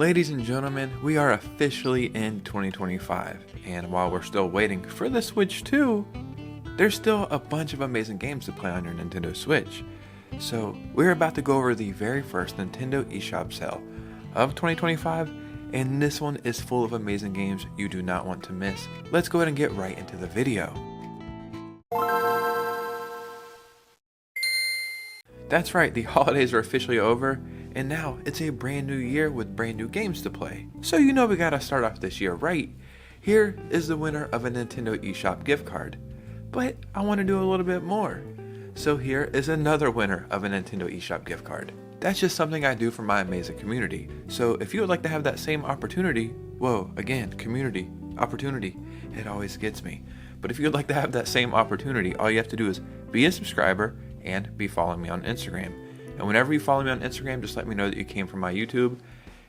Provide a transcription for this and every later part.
Ladies and gentlemen, we are officially in 2025, and while we're still waiting for the Switch 2, there's still a bunch of amazing games to play on your Nintendo Switch. So we're about to go over the very first Nintendo eShop sale of 2025, and this one is full of amazing games you do not want to miss. Let's go ahead and get right into the video. That's right, the holidays are officially over, and now it's a brand new year with brand new games to play. So you know we gotta start off this year right. Here is the winner of a Nintendo eShop gift card. But I want to do a little bit more. So here is another winner of a Nintendo eShop gift card. That's just something I do for my amazing community. So if you would like to have that same opportunity, whoa, again, community, opportunity, it always gets me. But if you would like to have that same opportunity, all you have to do is be a subscriber and be following me on Instagram. And whenever you follow me on Instagram, just let me know that you came from my YouTube.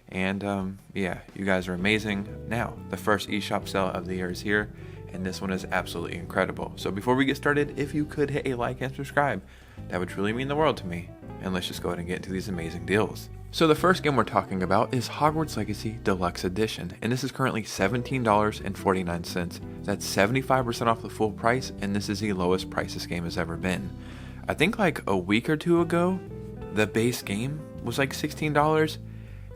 And yeah, you guys are amazing. Now, the first eShop sale of the year is here, and this one is absolutely incredible. So before we get started, if you could hit a like and subscribe, that would truly mean the world to me. And let's just go ahead and get into these amazing deals. So the first game we're talking about is Hogwarts Legacy Deluxe Edition, and this is currently $17.49. That's 75% off the full price, and this is the lowest price this game has ever been. I think like a week or two ago, the base game was like $16.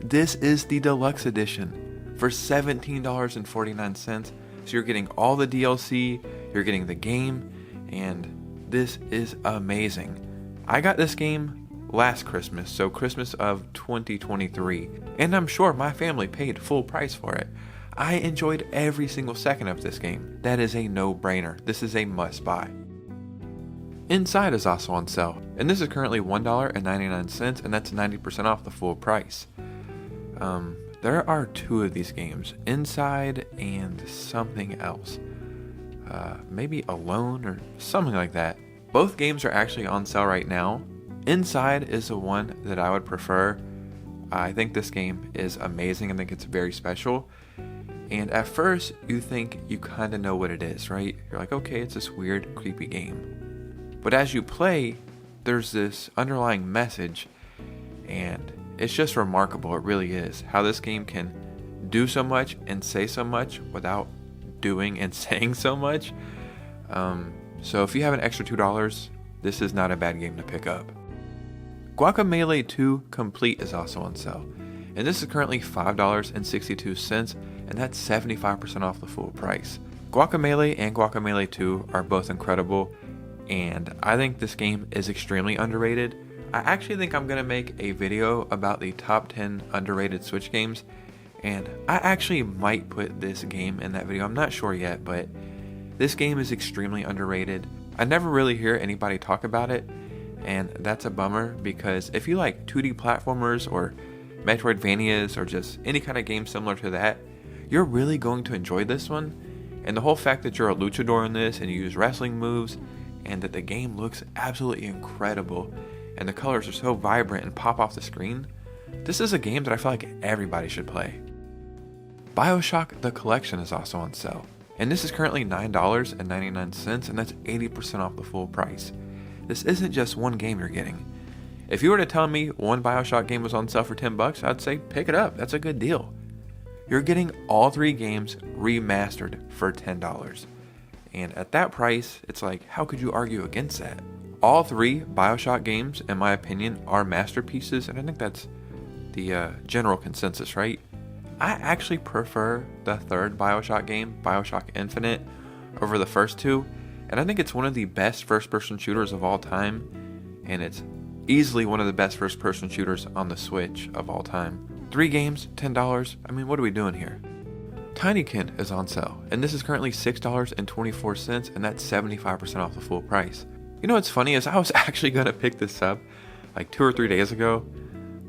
This is the Deluxe Edition for $17.49. So you're getting all the DLC, you're getting the game, and this is amazing. I got this game last Christmas, so Christmas of 2023, and I'm sure my family paid full price for it. I enjoyed every single second of this game. That is a no-brainer. This is a must-buy. Inside is also on sale, and this is currently $1.99, and that's 90% off the full price. There are two of these games, Inside and something else. Maybe Alone or something like that. Both games are actually on sale right now. Inside is the one that I would prefer. I think this game is amazing. I think it's very special. And at first, you think you kind of know what it is, right? You're like, okay, it's this weird, creepy game. But as you play, there's this underlying message, and it's just remarkable. It really is how this game can do so much and say so much without doing and saying so much. So if you have an extra $2, this is not a bad game to pick up. GUACAMELEE 2 Complete is also on sale, and this is currently $5.62, and that's 75% off the full price. GUACAMELEE and GUACAMELEE 2 are both incredible, and I think this game is extremely underrated. I actually think I'm going to make a video about the top 10 underrated Switch games, and I actually might put this game in that video. I'm not sure yet, but this game is extremely underrated. I never really hear anybody talk about it, and that's a bummer, because if you like 2D platformers or Metroidvanias or just any kind of game similar to that, you're really going to enjoy this one. And the whole fact that you're a luchador in this and you use wrestling moves, and that the game looks absolutely incredible, and the colors are so vibrant and pop off the screen, this is a game that I feel like everybody should play. BIOSHOCK The Collection is also on sale, and this is currently $9.99, and that's 80% off the full price. This isn't just one game you're getting. If you were to tell me one BIOSHOCK game was on sale for $10, I'd say pick it up. That's a good deal. You're getting all three games remastered for $10. And at that price, it's like, how could you argue against that? All three BIOSHOCK games, in my opinion, are masterpieces, and I think that's the general consensus, right? I actually prefer the third BIOSHOCK game, BIOSHOCK Infinite, over the first two, and I think it's one of the best first-person shooters of all time, and it's easily one of the best first-person shooters on the Switch of all time. 3 games, $10, I mean, what are we doing here? TINYKIN is on sale, and this is currently $6.24, and that's 75% off the full price. You know what's funny is I was actually going to pick this up like 2 or 3 days ago,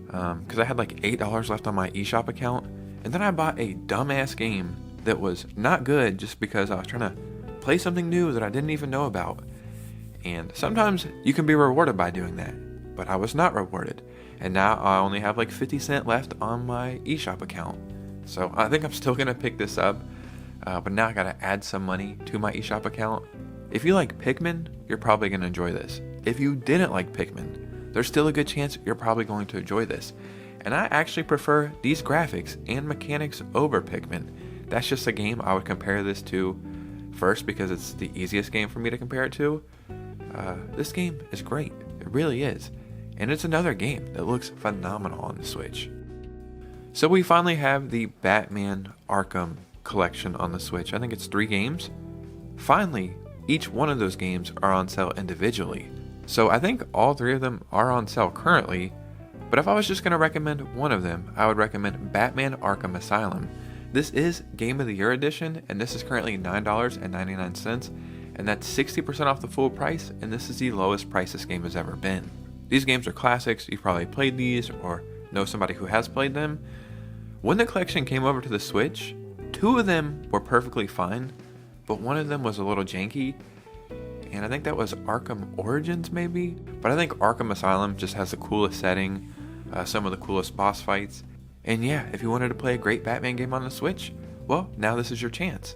because I had like $8 left on my eShop account, and then I bought a dumbass game that was not good just because I was trying to play something new that I didn't even know about. And sometimes you can be rewarded by doing that, but I was not rewarded, and now I only have like 50 cents left on my eShop account. So I think I'm still going to pick this up, but now I got to add some money to my eShop account. If you like Pikmin, you're probably going to enjoy this. If you didn't like Pikmin, there's still a good chance you're probably going to enjoy this. and I actually prefer these graphics and mechanics over Pikmin. That's just a game I would compare this to first because it's the easiest game for me to compare it to. This game is great, it really is, and it's another game that looks phenomenal on the Switch. So we finally have the Batman Arkham collection on the Switch. I think it's 3 games. Finally, each one of those games are on sale individually. So I think all 3 of them are on sale currently, but if I was just going to recommend one of them, I would recommend Batman Arkham Asylum. This is Game of the Year edition, and this is currently $9.99, and that's 60% off the full price, and this is the lowest price this game has ever been. These games are classics, you've probably played these, or know somebody who has played them. When the collection came over to the Switch, 2 of them were perfectly fine, but one of them was a little janky, and I think that was Arkham Origins maybe? But I think Arkham Asylum just has the coolest setting, some of the coolest boss fights, and yeah, if you wanted to play a great Batman game on the Switch, well, now this is your chance.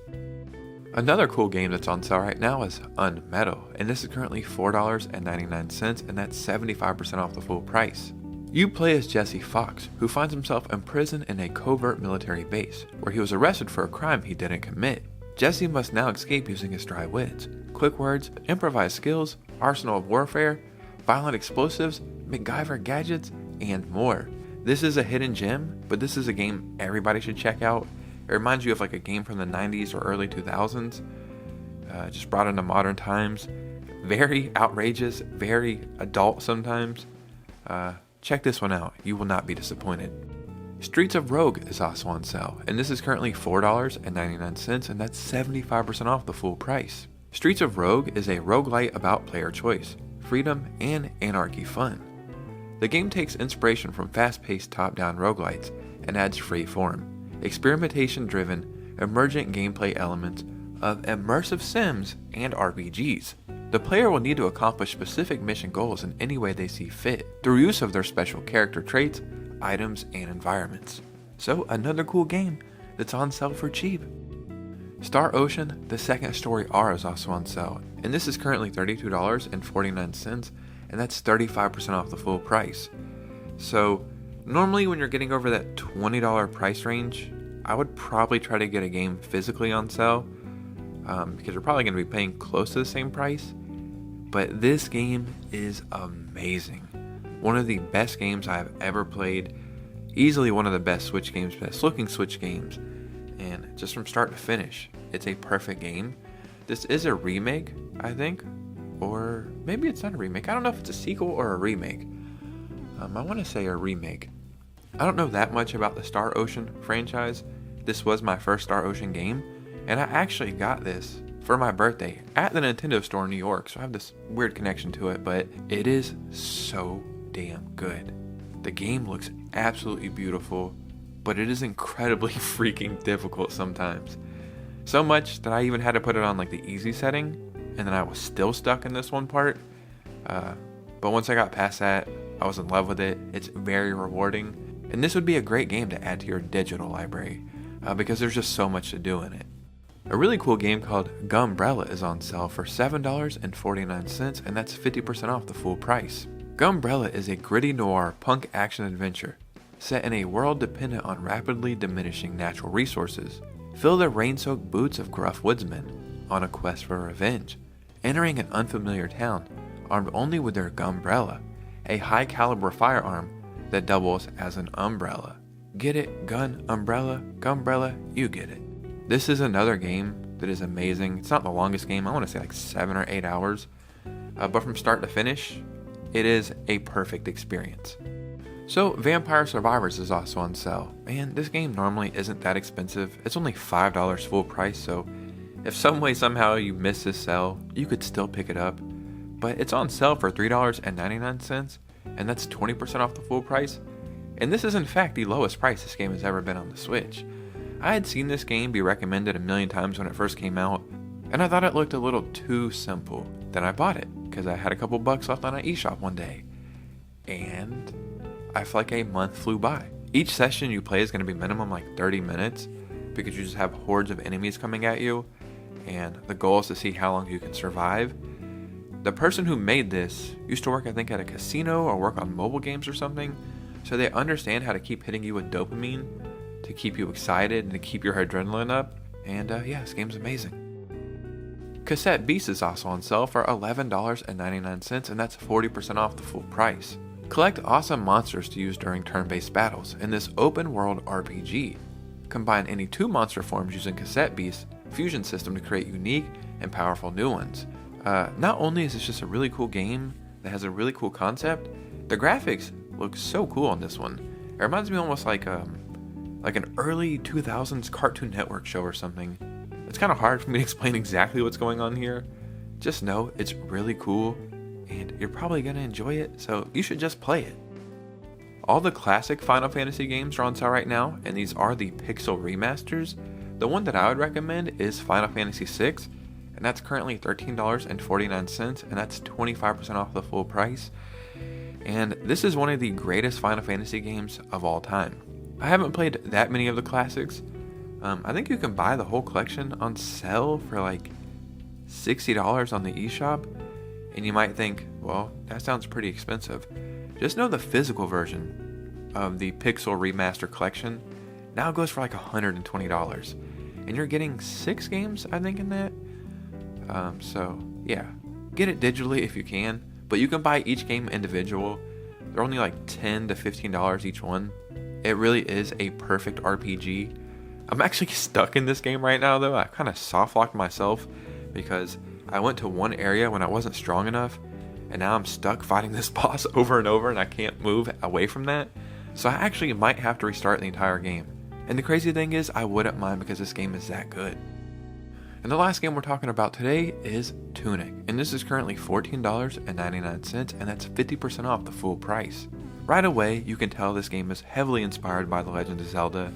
Another cool game that's on sale right now is UNMETAL, and this is currently $4.99, and that's 75% off the full price. You play as Jesse Fox, who finds himself imprisoned in a covert military base, where he was arrested for a crime he didn't commit. Jesse must now escape using his dry wits, quick words, improvised skills, arsenal of warfare, violent explosives, MacGyver gadgets, and more. This is a hidden gem, but this is a game everybody should check out. It reminds you of like a game from the 90s or early 2000s, just brought into modern times. Very outrageous, very adult sometimes. Check this one out, you will not be disappointed. Streets of Rogue is also on sale, and this is currently $4.99, and that's 75% off the full price. Streets of Rogue is a roguelite about player choice, freedom, and anarchy fun. The game takes inspiration from fast-paced top-down roguelites and adds free form, experimentation-driven, emergent gameplay elements of immersive sims and RPGs. The player will need to accomplish specific mission goals in any way they see fit, through use of their special character traits, items, and environments. So another cool game that's on sale for cheap. Star Ocean: The Second Story R is also on sale, and this is currently $32.49, and that's 35% off the full price. So normally when you're getting over that $20 price range, I would probably try to get a game physically on sale, because you're probably going to be paying close to the same price. But this game is amazing. One of the best games I have ever played. Easily one of the best Switch games, best looking Switch games. And just from start to finish, it's a perfect game. This is a remake, I think. Or maybe it's not a remake. I don't know if it's a sequel or a remake. I want to say a remake. I don't know that much about the Star Ocean franchise. This was my first Star Ocean game. And I actually got this for my birthday at the Nintendo store in New York. So I have this weird connection to it. But it is so damn good. The game looks absolutely beautiful, but it is incredibly freaking difficult sometimes. So much that I even had to put it on like the easy setting, and then I was still stuck in this one part. But once I got past that, I was in love with it. It's very rewarding, and this would be a great game to add to your digital library, because there's just so much to do in it. A really cool game called GUNBRELLA is on sale for $7.49, and that's 50% off the full price. GUNBRELLA is a gritty noir punk action adventure set in a world dependent on rapidly diminishing natural resources. Fill the rain-soaked boots of gruff woodsmen on a quest for revenge, entering an unfamiliar town armed only with their GUNBRELLA, a high-caliber firearm that doubles as an umbrella. Get it? Gun, umbrella, GUNBRELLA, you get it. This is another game that is amazing. It's not the longest game, I want to say like 7 or 8 hours, but from start to finish, it is a perfect experience. So Vampire Survivors is also on sale, and this game normally isn't that expensive. It's only $5 full price, so if some way somehow you miss this sale, you could still pick it up. But it's on sale for $3.99, and that's 20% off the full price. And this is in fact the lowest price this game has ever been on the Switch. I had seen this game be recommended a million times when it first came out, and I thought it looked a little too simple. Then I bought it, because I had a couple bucks left on an eShop one day. And I feel like a month flew by. Each session you play is going to be minimum like 30 minutes, because you just have hordes of enemies coming at you, and the goal is to see how long you can survive. The person who made this used to work, I think, at a casino or work on mobile games or something, So they understand how to keep hitting you with dopamine to keep you excited and to keep your adrenaline up. And yeah, this game's amazing. Cassette Beast is also on sale for $11.99, and that's 40% off the full price. Collect awesome monsters to use during turn-based battles in this open-world RPG. Combine any 2 monster forms using Cassette Beast's fusion system to create unique and powerful new ones. Not only is this just a really cool game that has a really cool concept, the graphics look so cool on this one. It reminds me almost like an early 2000s Cartoon Network show or something. It's kind of hard for me to explain exactly what's going on here. Just know it's really cool and you're probably going to enjoy it, so you should just play it. All the classic Final Fantasy games are on sale right now, and these are the Pixel remasters. The one that I would recommend is Final Fantasy VI, and that's currently $13.49, and that's 25% off the full price. And this is one of the greatest Final Fantasy games of all time. I haven't played that many of the classics. I think you can buy the whole collection on sale for like $60 on the eShop, and you might think, well, that sounds pretty expensive. Just know the physical version of the Pixel Remaster Collection now goes for like $120, and you're getting 6 games, I think, in that. So yeah, get it digitally if you can, but you can buy each game individual. They're only like $10 to $15 each one. It really is a perfect RPG. I'm actually stuck in this game right now though. I kind of soft locked myself because I went to one area when I wasn't strong enough, and now I'm stuck fighting this boss over and over and I can't move away from that. So I actually might have to restart the entire game. And the crazy thing is, I wouldn't mind because this game is that good. And the last game we're talking about today is Tunic, and this is currently $14.99, and that's 50% off the full price. Right away, you can tell this game is heavily inspired by The Legend of Zelda,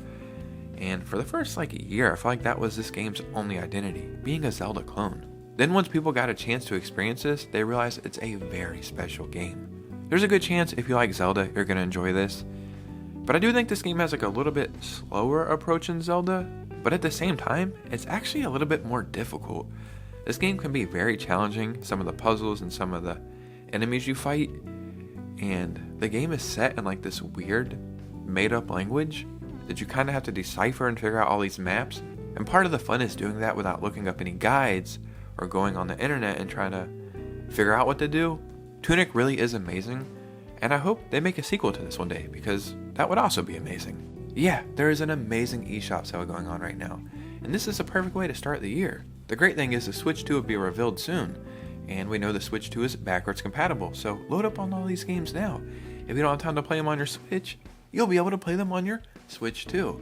and for the first year, I feel like that was this game's only identity, being a Zelda clone. Then once people got a chance to experience this, they realized it's a very special game. There's a good chance if you like Zelda, you're going to enjoy this. But I do think this game has a little bit slower approach than Zelda, but at the same time, it's actually a little bit more difficult. This game can be very challenging, some of the puzzles and some of the enemies you fight, and the game is set in this weird, made-up language that you kind of have to decipher and figure out all these maps, and part of the fun is doing that without looking up any guides or going on the internet and trying to figure out what to do. Tunic really is amazing, and I hope they make a sequel to this one day, because that would also be amazing. Yeah, there is an amazing eShop sale going on right now, and this is a perfect way to start the year. The great thing is the Switch 2 will be revealed soon, and we know the Switch 2 is backwards compatible, so load up on all these games now. If you don't have time to play them on your Switch, you'll be able to play them on your Switch 2.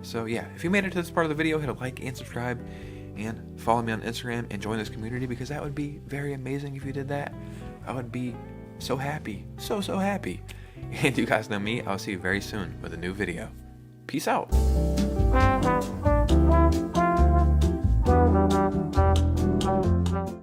So yeah, if you made it to this part of the video, hit a like and subscribe, and follow me on Instagram and join this community, because that would be very amazing if you did that. I would be so happy, so happy. And you guys know me, I'll see you very soon with a new video. Peace out.